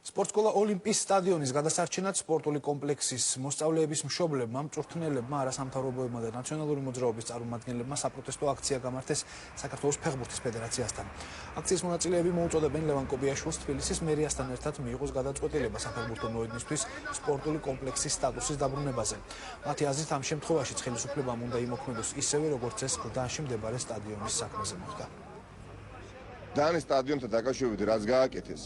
სპორტსკოლა ოლიმპიის სტადიონის გადასარჩენად სპორტული კომპლექსის მოსწავლეების მშობლებმა, მწვრთნელებმა, არასამთავრობოებმა და ნაციონალური მოძრაობის წარმომადგენლებმა საპროტესტო აქცია გამართეს საქართველოს ფეხბურთის ფედერაციასთან. აქციის მონაწილეები მოუწოდებენ ლევან კობიაშვილს თბილისის მერიასთან ერთად მიიღოს გადაწყვეტილება საფეხბურთო მოედნისთვის სპორტული კომპლექსის სტატუსის დაბრუნებაზე. მათი აზრით, ამ შემთხვევაშიც ხელისუფლებამ უნდა იმოქმედოს ისევე, როგორც ეს გლდანში მდებარე სტადიონის საქმეზე მოხდა. დანის სტადიონთან დაკავშირებით რაც გააკეთეს,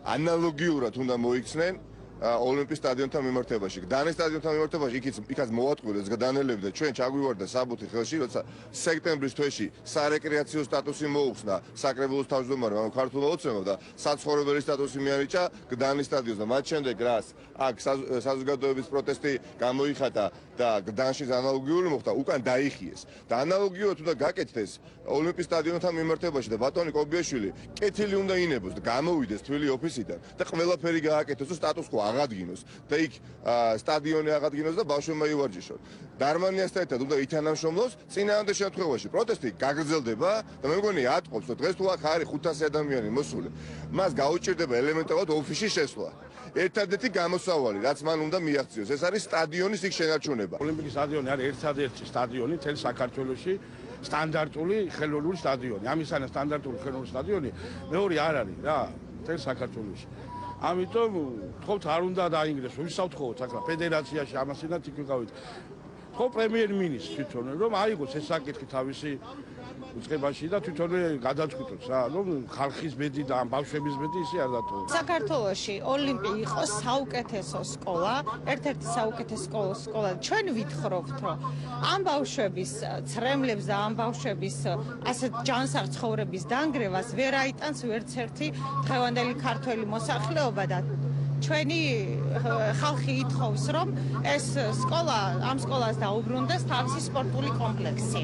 ანალოგიურად უნდა მოიქცნენ ოლიმპის სტადიონთან მიმართებაში. დანის სტადიონთან მიმართებაში იქაც მოვატყუილეს გადანელებდა ჩვენ ჩაგვივარდა საბუთი ხელში, როცა სექტემბრის თვეში სარეკრეაციო სტატუსი მოუხსნა საკრებულოს თავმჯდომარემ ქართულმა ოცნებამ და საცხოვრებელი სტატუსი მიანიჭა გდანის სტადიონს და მათ შემდეგ რას აქ საზოგადოების პროტესტი გამოიხატა და გდანში ანალოგიური მოხდა, უკან დაიხიეს და ანალოგიურად უნდა გაკეთდეს ოლიმპის სტადიონთან მიმართებაში და ბატონი კობიაშვილი კეთილი უნდა ინებოს და გამოვიდეს თბილი ოფისიდან და ყველაფერი გააკეთოს და სტატუს quo აღადგინოს და იქ სტადიონი აღადგინოს და ბავშვებმა ივარჯიშონ. დარმანიასთან ერთად უნდა ითანამშრომლოს წინააღმდეგ შემთხვევაში. პროტესტი გაგრძელდება და მე მგონი ატყობს, რომ დღეს თუ აქ არის 500 ადამიანი მოსული, მას გაუჭირდება ელემენტარულად ოფისში შესვლა. ერთადერთი გამოსავალი, რაც მან უნდა მიაღწიოს, ეს არის სტადიონის იქ შენარჩუნება. ოლიმპიკის სტადიონი არის ერთადერთი სტადიონი მთელ საქართველოში, სტანდარტული ხელოვნური სტადიონი. ამისანა სტანდარტული ხელოვნური სტადიონი მეორე არ არის რა, მთელ საქართველოში. ამიტომ თხოვთ არ უნდა დაინგრეს, ვისავთხოვოთ ახლა ფედერაციაში ამასინათ იქ ვიყავით. ხო პრემიერ-მინისტრს თვითონ რომ აიღოს ეს საკითხი თავისი უწყებაში და თვითონვე გადაწყვიტოს რა, რომ ხალხის ბედი და ამ ბავშვების ბედი ისე არ დატოვოს. საქართველოში ოლიმპი იყოს საუკეთესო სკოლა, ერთ-ერთი საუკეთესო სკოლა. ჩვენ ვითხრობთ, რომ ამ ბავშვების ცრემლებს და ამ ბავშვების ასეთ ჯანსაღ ცხოვრების დანგრევას ვერ აიტანს ვერც ერთი დღევანდელი ქართველი მოსახლეობა და ჩვენი ხალხი ითხოვს, რომ ეს სკოლა, ამ სკოლას დაუბრუნდეს თავისი სპორტული კომპლექსი.